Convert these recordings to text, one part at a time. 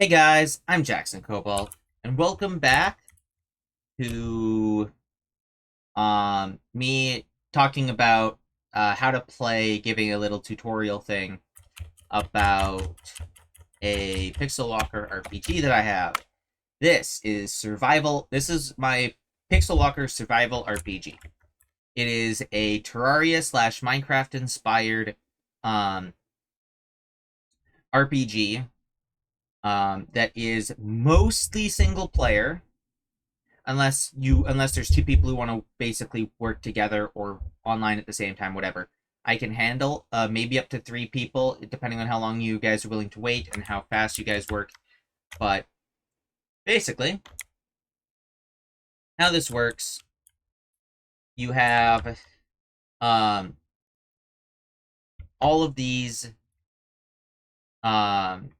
Hey guys, I'm Jackson Cobalt, and welcome back to me talking about how to play, giving a little tutorial thing about a Pixelwalker RPG that I have. This is my Pixelwalker Survival RPG. It is a Terraria slash Minecraft inspired um RPG that is mostly single player unless there's two people who want to basically work together or online at the same time, whatever. I can handle maybe up to three people, depending on how long you guys are willing to wait and how fast you guys work. But basically, how this works, you have um, all of these. Um,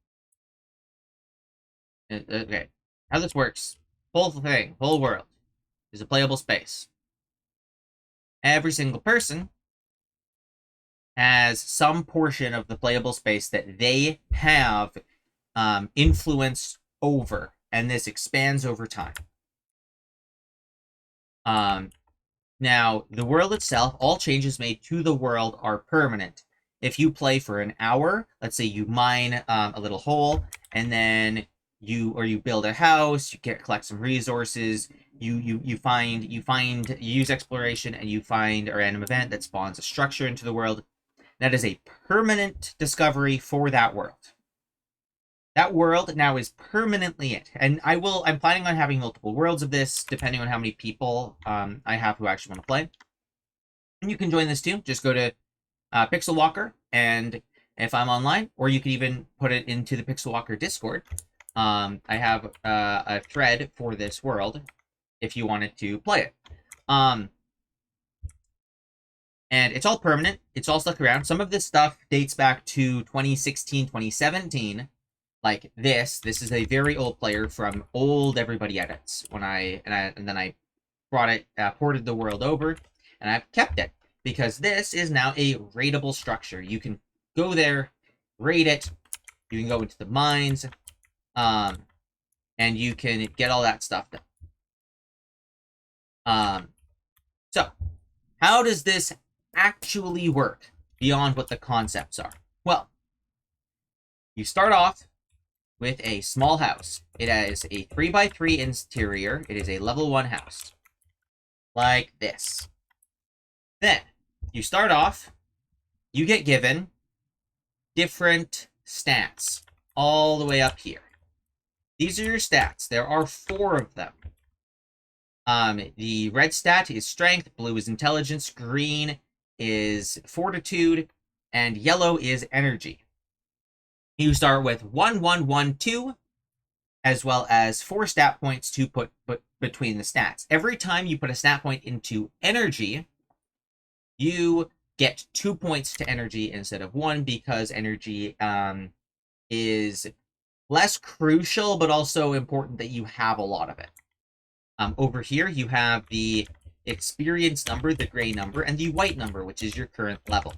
okay, how this works, whole world is a playable space. Every single person has some portion of the playable space that they have influence over, and this expands over time. Um, Now, the world itself, all changes made to the world are permanent. If you play for an hour, let's say you mine a little hole, and then you build a house, you collect some resources, you use exploration, and you find a random event that spawns a structure into the world. That is a permanent discovery for that world. That world now is permanently it. And I'm planning on having multiple worlds of this, depending on how many people I have who actually want to play. And you can join this too. Just go to Pixelwalker, and if I'm online, or you can even put it into the Pixelwalker Discord. I have a thread for this world if you wanted to play it. And it's all permanent. It's all stuck around. Some of this stuff dates back to 2016, 2017. Like this is a very old player from old Everybody Edits. And then I brought it, ported the world over, and I've kept it because this is now a raidable structure. You can go there, raid it. You can go into the mines, and you can get all that stuff done. So how does this actually work beyond what the concepts are? Well, you start off with a small house. It has a 3x3 interior. It is a level 1 house. Like this. Then, you start off, you get given different stats all the way up here. These are your stats. There are 4 of them. The red stat is strength, blue is intelligence, green is fortitude, and yellow is energy. You start with 1, 1, 1, 2, as well as 4 stat points to put between the stats. Every time you put a stat point into energy, you get 2 points to energy instead of 1, because energy is less crucial, but also important that you have a lot of it. Over here, you have the experience number, the gray number, and the white number, which is your current level.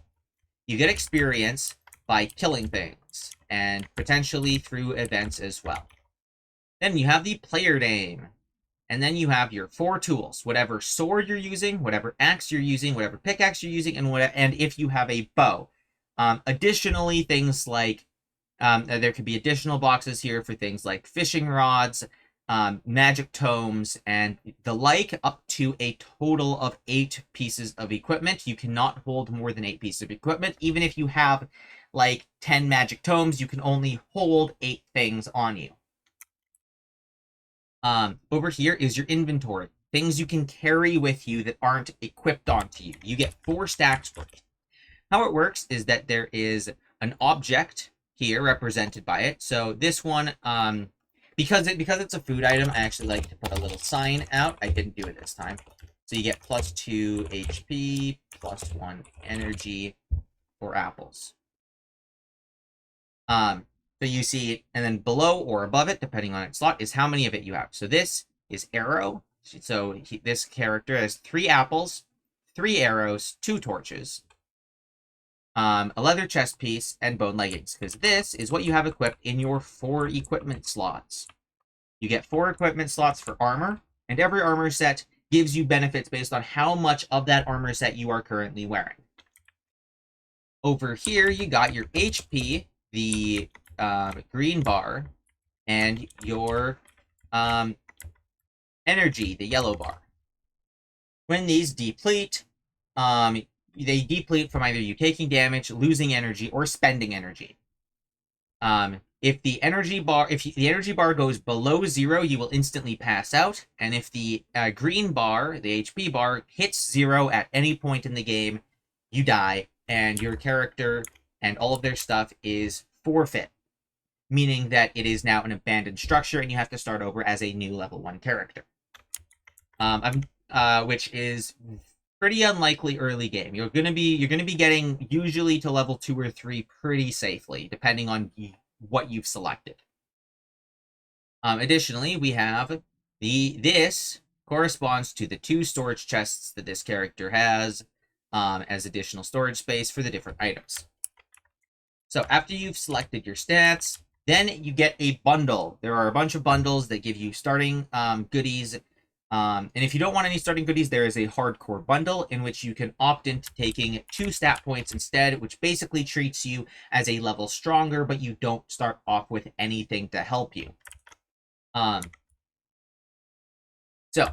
You get experience by killing things, and potentially through events as well. Then you have the player name, and then you have your 4 tools, whatever sword you're using, whatever axe you're using, whatever pickaxe you're using, and if you have a bow. Additionally, things like there could be additional boxes here for things like fishing rods, magic tomes, and the like, up to a total of 8 pieces of equipment. You cannot hold more than 8 pieces of equipment. Even if you have like 10 magic tomes, you can only hold 8 things on you. Over here is your inventory. Things you can carry with you that aren't equipped onto you. You get 4 stacks for it. How it works is that there is an object here represented by it. So this one, because it's a food item, I actually like to put a little sign out. I didn't do it this time. So you get +2 HP, +1 energy for apples. So you see, and then below or above it, depending on its slot, is how many of it you have. So this is arrow. So this character has 3 apples, 3 arrows, 2 torches. a leather chest piece, and bone leggings, because this is what you have equipped in your 4 equipment slots. You get 4 equipment slots for armor, and every armor set gives you benefits based on how much of that armor set you are currently wearing. Over here, you got your HP, the green bar, and your energy, the yellow bar. When these deplete, they deplete from either you taking damage, losing energy, or spending energy. If the energy bar goes below 0, you will instantly pass out, and if the green bar, the HP bar, hits 0 at any point in the game, you die, and your character and all of their stuff is forfeit, meaning that it is now an abandoned structure, and you have to start over as a new level 1 character. Which is pretty unlikely early game. You're gonna be getting usually to level 2 or 3 pretty safely, depending on what you've selected. Additionally, we have this corresponds to the 2 storage chests that this character has as additional storage space for the different items. So after you've selected your stats, then you get a bundle. There are a bunch of bundles that give you starting goodies. And if you don't want any starting goodies, there is a hardcore bundle in which you can opt into taking 2 stat points instead, which basically treats you as a level stronger, but you don't start off with anything to help you. So,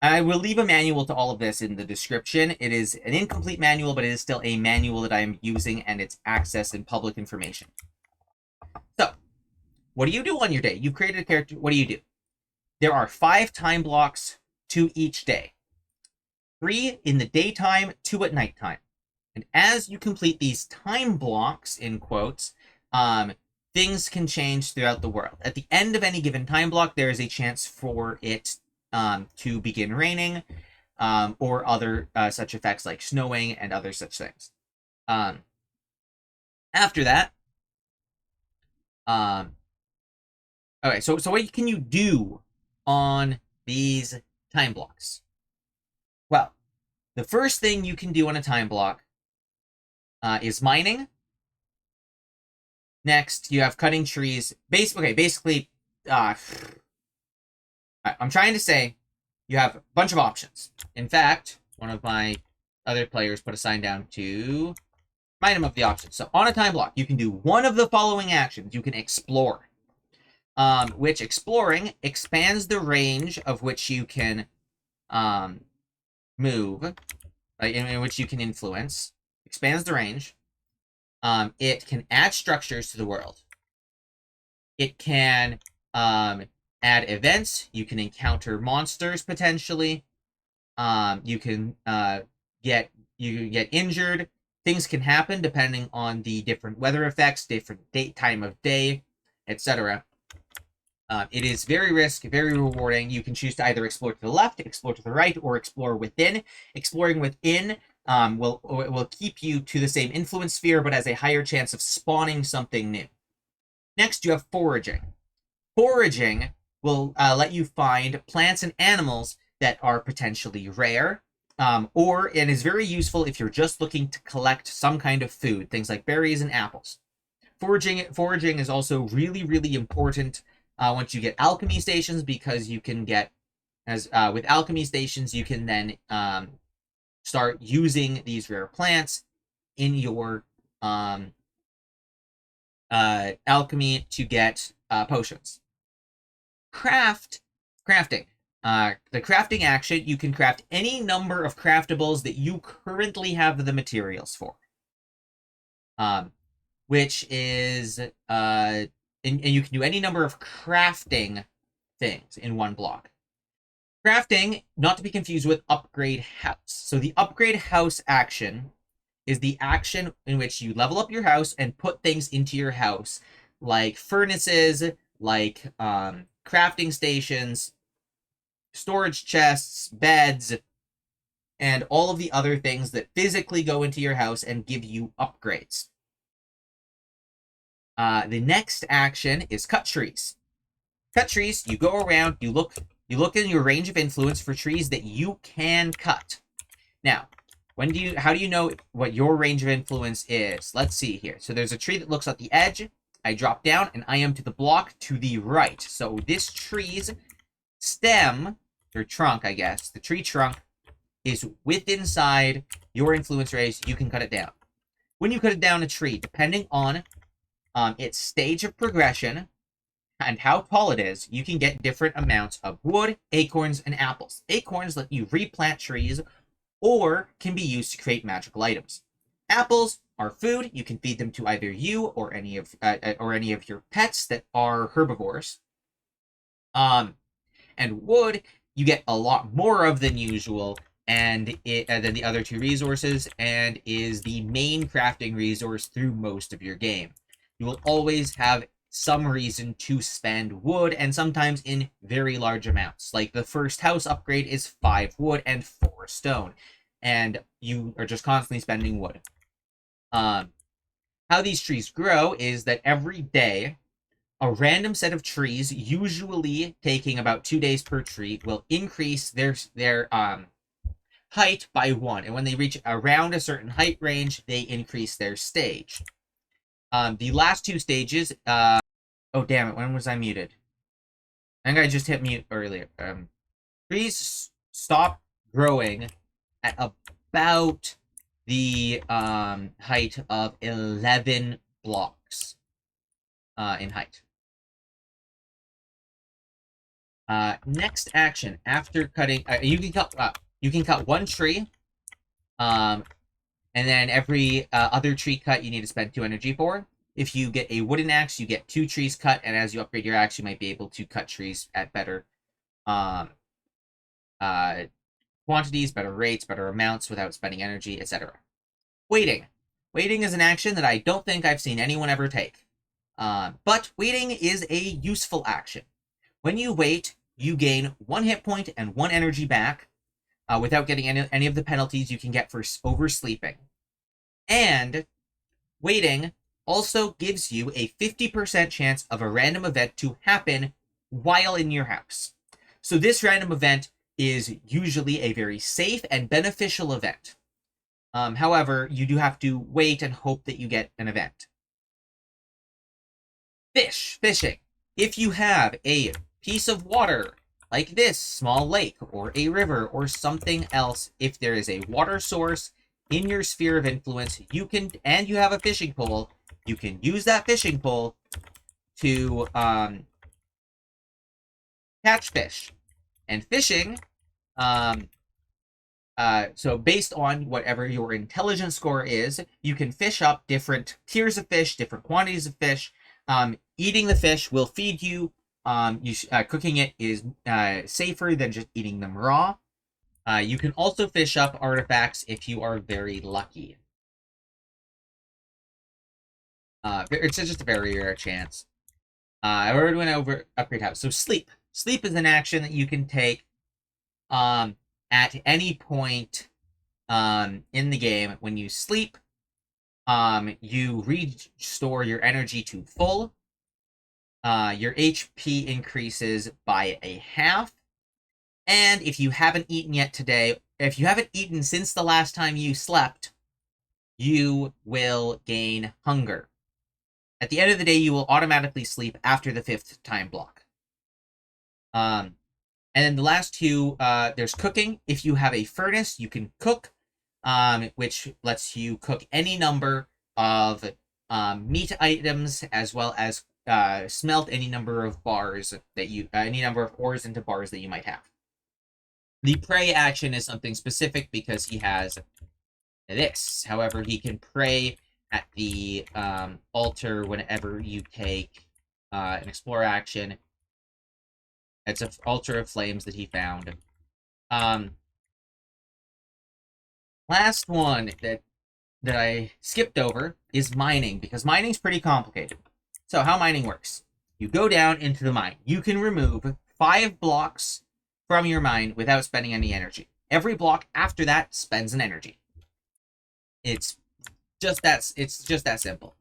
I will leave a manual to all of this in the description. It is an incomplete manual, but it is still a manual that I am using, and it's access and public information. So, what do you do on your day? You've created a character. What do you do? There are 5 time blocks to each day. 3 in the daytime, 2 at nighttime. And as you complete these time blocks, in quotes, things can change throughout the world. At the end of any given time block, there is a chance for it to begin raining, or other such effects like snowing and other such things. After that, okay, so what can you do on these time blocks? Well, the first thing you can do on a time block is mining. Next, you have cutting trees. Basically, I'm trying to say you have a bunch of options. In fact, one of my other players put a sign down to remind him of the options. So on a time block, you can do one of the following actions. You can explore. Which exploring expands the range of which you can move, in which you can influence. Expands the range. It can add structures to the world. It can add events. You can encounter monsters potentially. You can get injured. Things can happen depending on the different weather effects, different time of day, etc. It is very very rewarding. You can choose to either explore to the left, explore to the right, or explore within. Exploring within will keep you to the same influence sphere, but has a higher chance of spawning something new. Next, you have foraging. Foraging will let you find plants and animals that are potentially rare, and is very useful if you're just looking to collect some kind of food, things like berries and apples. Foraging is also really important once you get alchemy stations, because you can get, with alchemy stations, you can then start using these rare plants in your alchemy to get potions. Crafting. The crafting action, you can craft any number of craftables that you currently have the materials for. Which is and you can do any number of crafting things in one block. Crafting, not to be confused with upgrade house. So the upgrade house action is the action in which you level up your house and put things into your house, like furnaces, like crafting stations, storage chests, beds, and all of the other things that physically go into your house and give you upgrades. The next action is cut trees. Cut trees, you go around, you look in your range of influence for trees that you can cut. Now, How do you know what your range of influence is? Let's see here. So there's a tree that looks at the edge. I drop down and I am to the block to the right. So this tree's stem, or trunk, I guess, the tree trunk is inside your influence rays. You can cut it down. When you cut it down a tree, depending on its stage of progression and how tall it is, you can get different amounts of wood, acorns, and apples. Acorns let you replant trees or can be used to create magical items. Apples are food. You can feed them to either you or any of your pets that are herbivores. And wood, you get a lot more of than usual, and than the other two resources, and is the main crafting resource through most of your game. You will always have some reason to spend wood, and sometimes in very large amounts. Like the first house upgrade is 5 wood and 4 stone, and you are just constantly spending wood. How these trees grow is that every day, a random set of trees, usually taking about 2 days per tree, will increase their height by 1. And when they reach around a certain height range, they increase their stage. The last 2 stages, oh damn it, when was I muted? I think I just hit mute earlier. Trees stop growing at about the height of 11 blocks in height. Next action after cutting, you can cut 1 tree, and then every other tree cut you need to spend 2 energy for. If you get a wooden axe, you get 2 trees cut, and as you upgrade your axe, you might be able to cut trees at better quantities, better rates, better amounts without spending energy, etc. Waiting. Waiting is an action that I don't think I've seen anyone ever take. But waiting is a useful action. When you wait, you gain 1 hit point and 1 energy back without getting any of the penalties you can get for oversleeping. And waiting also gives you a 50% chance of a random event to happen while in your house. So this random event is usually a very safe and beneficial event. However, you do have to wait and hope that you get an event. Fishing. If you have a piece of water, like this small lake or a river or something else, if there is a water source in your sphere of influence, and you have a fishing pole, you can use that fishing pole to catch fish. And fishing, so based on whatever your intelligence score is, you can fish up different tiers of fish, different quantities of fish. Eating the fish will feed you. Cooking it is safer than just eating them raw. You can also fish up artifacts if you are very lucky. It's just a very rare chance. I already went over upgrade house. So sleep. Sleep is an action that you can take at any point in the game. When you sleep, you restore your energy to full. Your HP increases by a half. And if you haven't eaten yet today, if you haven't eaten since the last time you slept, you will gain hunger. At the end of the day, you will automatically sleep after the 5th time block. And then the last 2, there's cooking. If you have a furnace, you can cook, which lets you cook any number of meat items, as well as smelt any number of bars that any number of ores into bars that you might have. The pray action is something specific because he has this. However, he can pray at the altar whenever you take an explore action. It's an altar of flames that he found. Last one that I skipped over is mining, because mining's pretty complicated. So how mining works. You go down into the mine. You can remove 5 blocks from your mine without spending any energy. Every block after that spends an energy. It's just that simple.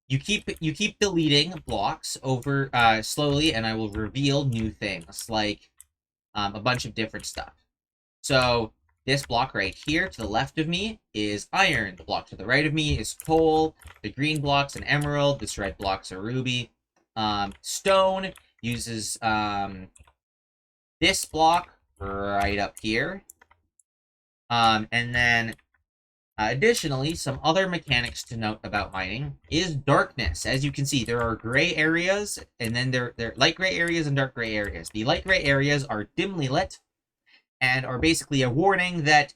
You keep deleting blocks over slowly, and I will reveal new things like a bunch of different stuff. So This block right here to the left of me is iron. The block to the right of me is coal. The green block's an emerald. This red block's a ruby. Stone uses this block right up here. And then additionally, some other mechanics to note about mining is darkness. As you can see, there are gray areas, and then there are light gray areas and dark gray areas. The light gray areas are dimly lit and are basically a warning that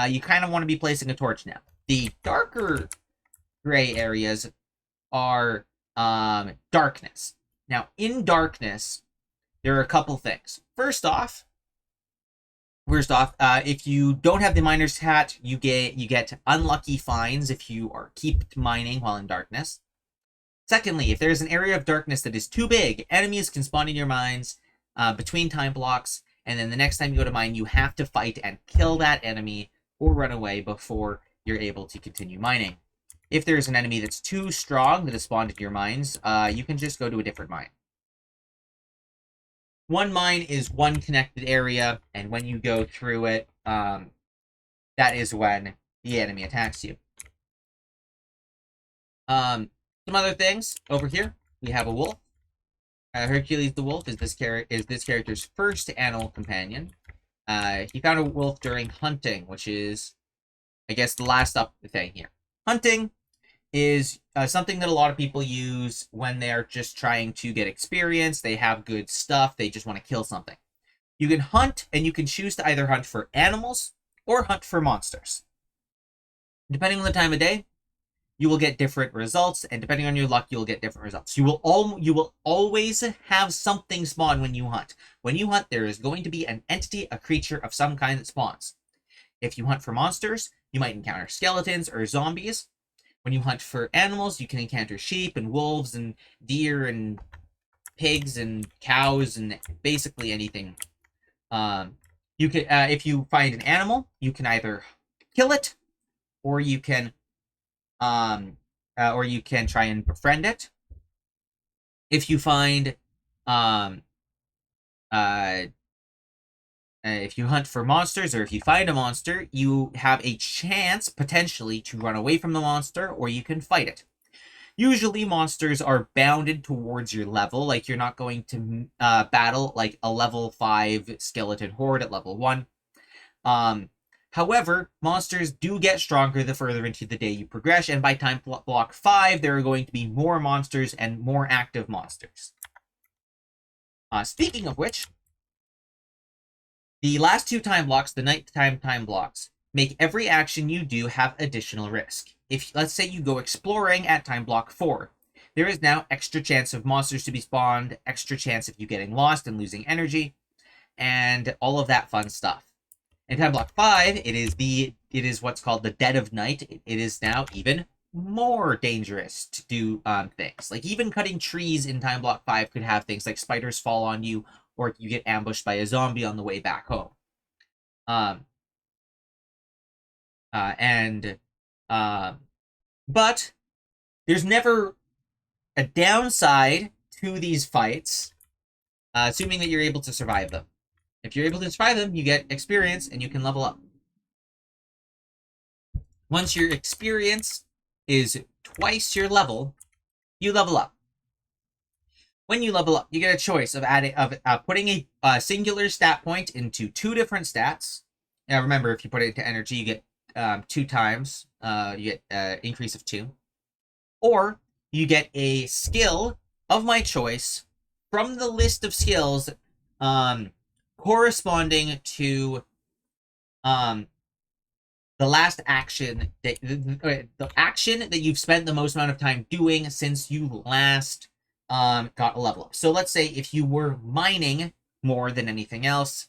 you kind of want to be placing a torch now. The darker gray areas are darkness. Now, in darkness, there are a couple things. First off, if you don't have the miner's hat, you get unlucky finds if you keep mining while in darkness. Secondly, if there's an area of darkness that is too big, enemies can spawn in your mines between time blocks, and then the next time you go to mine, you have to fight and kill that enemy or run away before you're able to continue mining. If there's an enemy that's too strong that has spawned in your mines, you can just go to a different mine. One mine is one connected area, and when you go through it, that is when the enemy attacks you. Some other things over here. We have a wolf. Hercules the wolf is this character's first animal companion. He found a wolf during hunting, which is, I guess, the last up thing here. Hunting is something that a lot of people use when they're just trying to get experience. They have good stuff. They just want to kill something. You can hunt, and you can choose to either hunt for animals or hunt for monsters. Depending on the time of day, you will get different results, and depending on your luck, you will get different results. You will always have something spawn when you hunt. When you hunt, there is going to be an entity, a creature of some kind that spawns. If you hunt for monsters, you might encounter skeletons or zombies. When you hunt for animals, you can encounter sheep and wolves and deer and pigs and cows and basically anything. You can, if you find an animal, you can either kill it, or you can try and befriend it. If you find, if you hunt for monsters, or if you find a monster, you have a chance, potentially, to run away from the monster, or you can fight it. Usually, monsters are bounded towards your level, like you're not going to battle like a level 5 skeleton horde at level 1. However, monsters do get stronger the further into the day you progress, and by time block 5, there are going to be more monsters and more active monsters. Speaking of which, the last 2 time blocks, the nighttime time blocks, make every action you do have additional risk. If, let's say, you go exploring at time block 4, there is now extra chance of monsters to be spawned, extra chance of you getting lost and losing energy, and all of that fun stuff. In time block 5, it is what's called the dead of night. It is now even more dangerous to do things. Like, even cutting trees in time block 5 could have things like spiders fall on you, or you get ambushed by a zombie on the way back home. But there's never a downside to these fights, assuming that you're able to survive them. If you're able to survive them, you get experience and you can level up. Once your experience is twice your level, you level up. When you level up, you get a choice of putting a singular stat point into 2 different stats. Now remember, if you put it into energy, you get 2 times. You get increase of 2. Or you get a skill of my choice from the list of skills corresponding to the last action, the action that you've spent the most amount of time doing since you last got a level up. So let's say if you were mining more than anything else,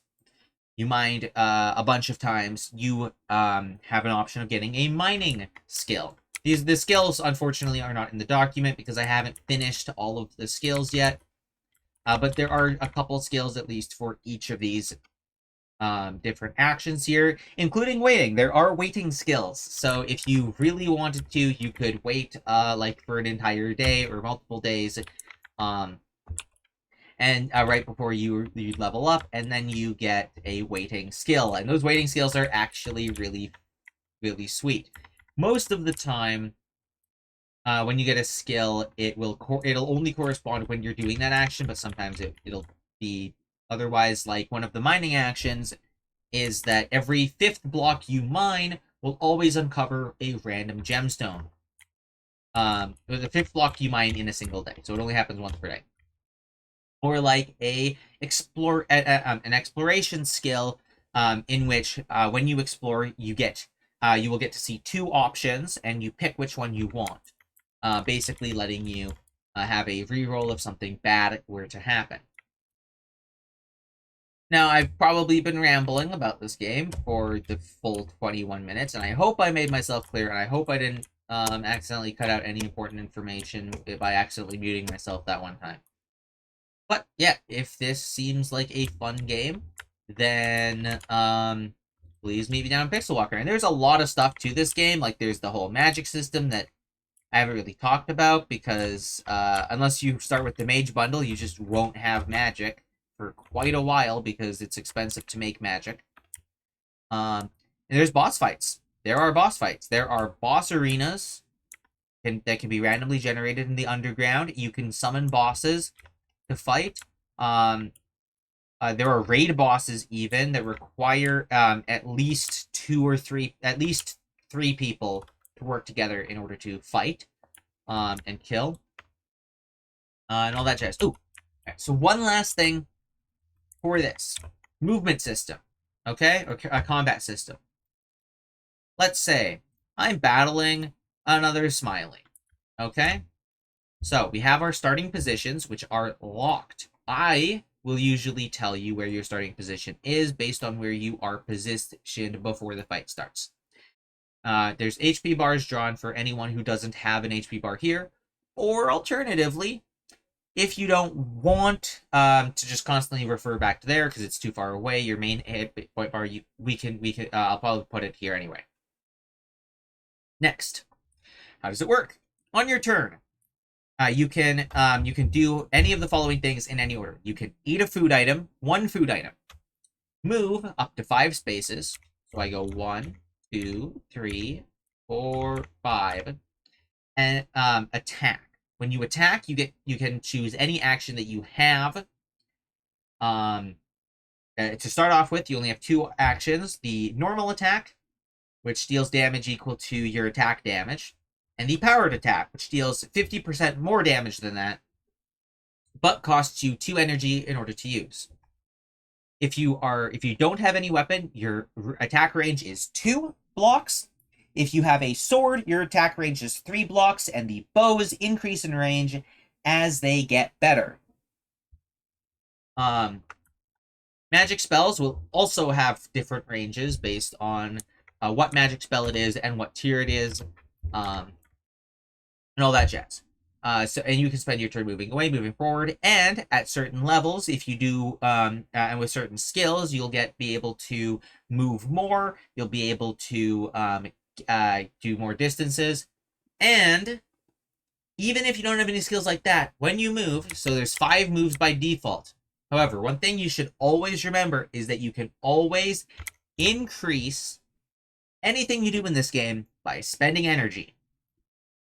you mined a bunch of times, you have an option of getting a mining skill. The skills, unfortunately, are not in the document because I haven't finished all of the skills yet. But there are a couple skills, at least, for each of these different actions here, including waiting. There are waiting skills. So if you really wanted to, you could wait like for an entire day or multiple days. And and right before you level up, and then you get a waiting skill, and those waiting skills are actually really, really sweet. Most of the time, when you get a skill, it'll only correspond when you're doing that action, but sometimes it'll be otherwise. Like one of the mining actions is that every 5th block you mine will always uncover a random gemstone. The 5th block you mine in a single day, so it only happens once per day. Or like an exploration skill, in which when you explore, you will get to see 2 options, and you pick which one you want. Basically letting you have a reroll if something bad were to happen. Now, I've probably been rambling about this game for the full 21 minutes, and I hope I made myself clear, and I hope I didn't accidentally cut out any important information by accidentally muting myself that one time. But, yeah, if this seems like a fun game, then please meet me down in Pixelwalker. And there's a lot of stuff to this game, like there's the whole magic system that I haven't really talked about, because unless you start with the mage bundle, you just won't have magic for quite a while, because it's expensive to make magic. And there's boss fights. There are boss fights. There are boss arenas that can be randomly generated in the underground. You can summon bosses to fight. There are raid bosses even that require at least 3 people to work together in order to fight and kill and all that jazz. Ooh, okay, so one last thing for this movement system, okay, or a combat system. Let's say I'm battling another Smiley, okay? So we have our starting positions, which are locked. I will usually tell you where your starting position is based on where you are positioned before the fight starts. There's HP bars drawn for anyone who doesn't have an HP bar here, or alternatively, if you don't want to just constantly refer back to there because it's too far away, your main hit point bar, I'll probably put it here anyway. Next, how does it work? On your turn, you can do any of the following things in any order. You can eat a food item, 1 food item, move up to 5 spaces. So I go 1, 2, 3, 4, 5, and attack. When you attack, you can choose any action that you have. To start off with, you only have 2 actions: the normal attack, which deals damage equal to your attack damage, and the powered attack, which deals 50% more damage than that, but costs you 2 energy in order to use. If you don't have any weapon, your attack range is 2 blocks. If you have a sword, your attack range is 3 blocks, and the bows increase in range as they get better. Magic spells will also have different ranges based on what magic spell it is and what tier it is, and all that jazz. And you can spend your turn moving away, moving forward, and at certain levels, if you do, and with certain skills, you'll be able to move more. You'll be able to do more distances, and even if you don't have any skills like that, when you move, so there's 5 moves by default. However, one thing you should always remember is that you can always increase anything you do in this game by spending energy.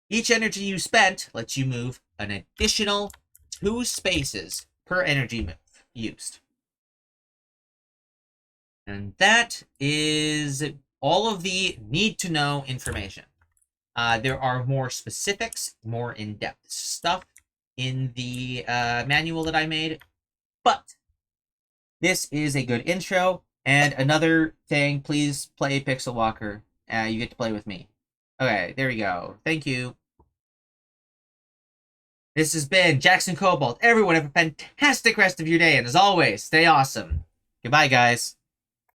Each energy you spent lets you move an additional 2 spaces per energy move used. And that is all of the need-to-know information. There are more specifics, more in-depth stuff in the manual that I made, but this is a good intro. And another thing, please play Pixelwalker. You get to play with me. Okay, there we go. Thank you. This has been Jackson Cobalt. Everyone have a fantastic rest of your day, and as always, stay awesome. Goodbye, guys.